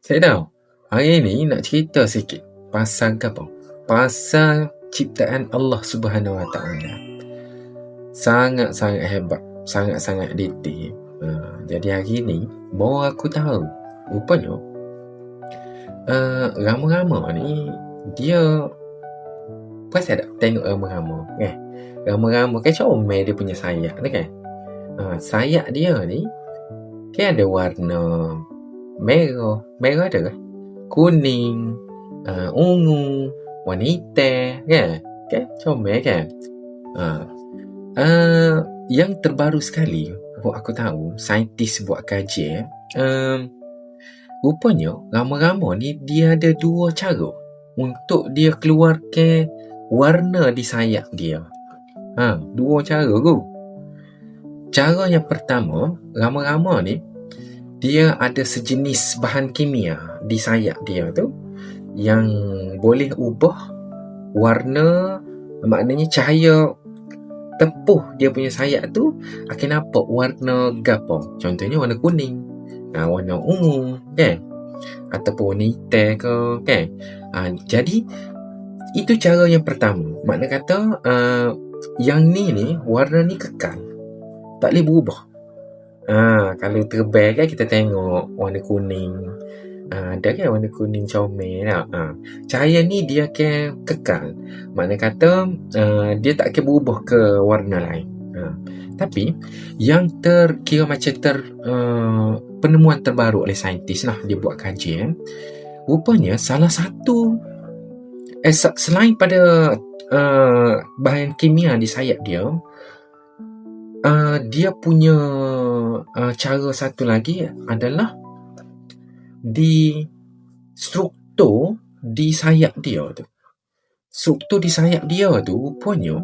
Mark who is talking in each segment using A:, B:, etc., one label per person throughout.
A: Saya tahu, hari ni nak cerita sikit pasal apa? Pasal ciptaan Allah Subhanahu Wa Taala. Sangat-sangat hebat, sangat-sangat detail. Jadi hari ni baru aku tahu, rupanya rama-rama ni dia perasan tak tengok rama-rama kan? Rama-rama kan comel dia punya sayap ni kan? Sayap dia ni kan ada warna merah ada kan? Kuning, ungu, warna hitam kan? Kan comel kan? Yang terbaru sekali aku tahu, saintis buat kajian, rupanya rama-rama ni dia ada dua cara untuk dia keluarkan warna di sayap dia. Dua cara tu. Cara yang pertama, rama-rama ni dia ada sejenis bahan kimia di sayap dia tu yang boleh ubah warna, maknanya cahaya tempuh dia punya sayap tu akan nampak warna gapo. Contohnya warna kuning, warna ungu kan, ataupun warna hitam ke kan. Jadi itu cara yang pertama. Makna kata yang ni warna ni kekal, tak boleh berubah. Kalau terbang kan kita tengok warna kuning, ada kan warna kuning comel tak? Cahaya ni dia akan kekal. Makna kata dia tak akan berubah ke warna lain. Tapi yang kira macam penemuan terbaru oleh saintis lah, dia buat kajian, rupanya salah satu selain pada bahan kimia di sayap dia, dia punya cara satu lagi adalah di struktur di sayap dia tu. Struktur di sayap dia tu rupanya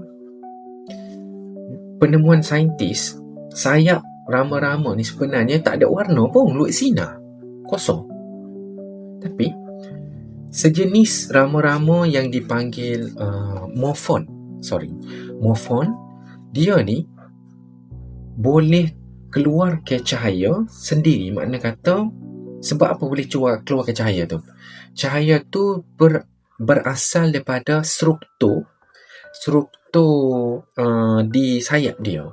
A: penemuan saintis, sayap rama-rama ni sebenarnya tak ada warna pun, luit sinar, kosong. Tapi sejenis rama-rama yang dipanggil morfon, dia ni boleh keluar ke cahaya sendiri. Makna kata, sebab apa boleh keluar ke cahaya tu? Cahaya tu berasal daripada struktur di sayap dia.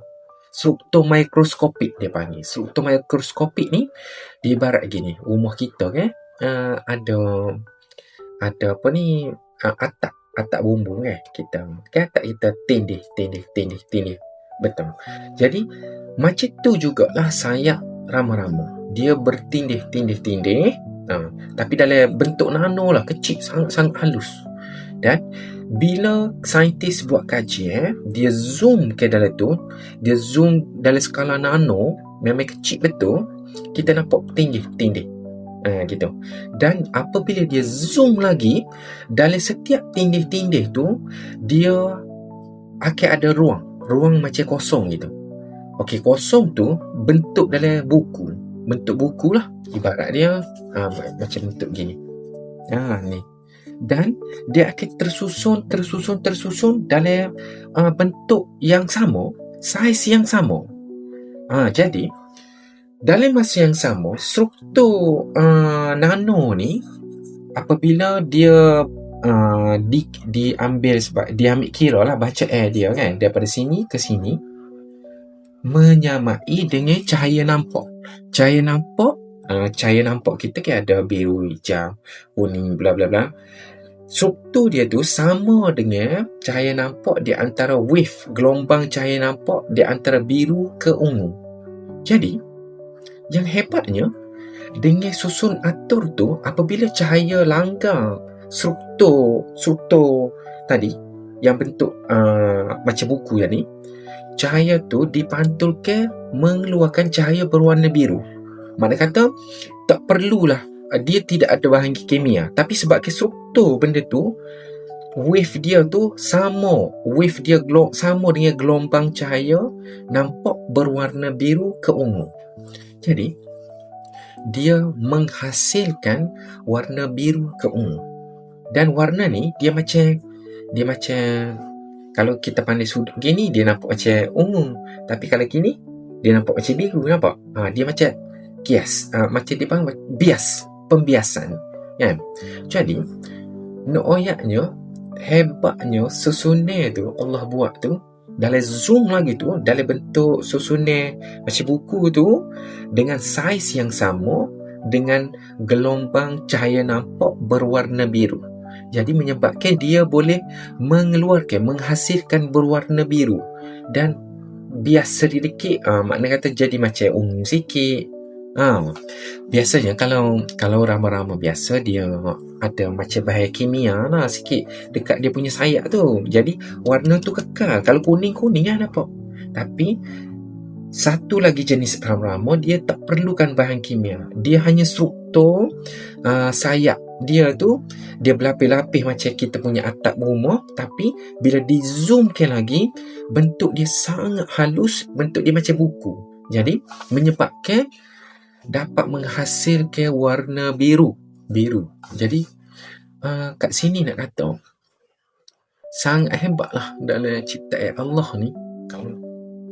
A: Struktur mikroskopik dia panggil. Struktur mikroskopik ni diibarat gini, rumah kita kan ada apa ni, atap bumbung kan, atap kita tindih. Betul. Jadi macam tu jugalah sayap rama-rama. Dia bertindih, tapi dalam bentuk nano lah, kecil, sangat halus. Dan bila saintis buat kajian, dia zoom ke dalam tu, dia zoom dalam skala nano, memang kecil betul, kita nampak tindih gitu. Dan apabila dia zoom lagi, dalam setiap tindih tu dia akan ada ruang macam kosong gitu. Okey, kosong tu bentuk dalam buku lah, ibarat dia macam bentuk gini. Ni. Dan dia akan tersusun dalam bentuk yang sama, saiz yang sama. Jadi dalam masa yang sama, struktur nano ni apabila dia diambil kira lah, baca air dia kan, daripada sini ke sini, menyamai dengan cahaya nampak. Cahaya nampak kita kan ada biru, hijau, kuning, bla bla bla. Struktur dia tu sama dengan cahaya nampak di antara wave, gelombang cahaya nampak di antara biru ke ungu. Jadi yang hebatnya, dengan susun atur tu, apabila cahaya langgar struktur tadi yang bentuk macam buku yang ni, cahaya tu dipantulkan mengeluarkan cahaya berwarna biru. Makna kata tak perlulah, dia tidak ada bahan kimia, tapi sebab struktur benda tu, wave dia tu sama dengan gelombang cahaya nampak berwarna biru ke ungu. Jadi dia menghasilkan warna biru ke ungu. Dan warna ni dia macam kalau kita pandai sudut gini, dia nampak macam ungu, tapi kalau gini dia nampak macam biru, nampak? Dia macam kias, macam dia panggil bias. pembiasan, kan? Jadi nak ayatnya hebatnya susunan tu Allah buat tu dalam zoom lagi tu, dalam bentuk susunan macam buku tu, dengan saiz yang sama, dengan gelombang cahaya nampak berwarna biru. Jadi menyebabkan dia boleh menghasilkan berwarna biru. Dan biasa sedikit, makna kata jadi macam ungu sikit. Biasanya kalau rama-rama biasa dia ada macam bahaya kimia lah sikit dekat dia punya sayap tu. Jadi warna tu kekal. Kalau kuning-kuning kan nampak. Tapi satu lagi jenis rama-rama dia tak perlukan bahan kimia. Dia hanya struktur sayap dia tu, dia berlapis-lapis macam kita punya atap rumah, tapi bila di zoomkan lagi, bentuk dia sangat halus, bentuk dia macam buku. Jadi menyebabkan dapat menghasilkan warna biru. Jadi kat sini nak kata sangat hebatlah dalam ciptaan Allah ni.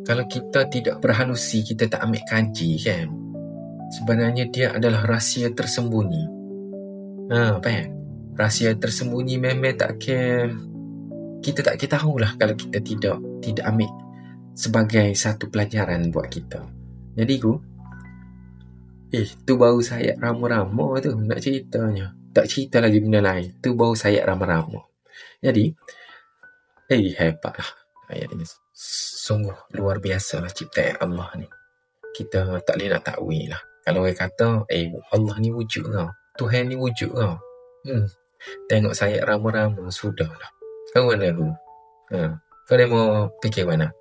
A: Kalau kita tidak berhalusi, kita tak ambil kaji kan, sebenarnya dia adalah rahsia tersembunyi. Faham? Rahsia tersembunyi memang kita tak tahulah kalau kita tidak ambil sebagai satu pelajaran buat kita. Jadi tu baru sayap rama-rama tu nak ceritanya. Tak cerita lagi benda lain. Tu baru sayap rama-rama. Jadi hebatlah ayat ini. Sungguh luar biasa lah ciptaan Allah ni. Kita tak boleh nak takwil lah. Kalau orang kata Allah ni wujud kau, Tuhan ni wujud kau, tengok sayap rama-rama, sudah lah. Kau mana dulu? Kau dah mau fikir mana?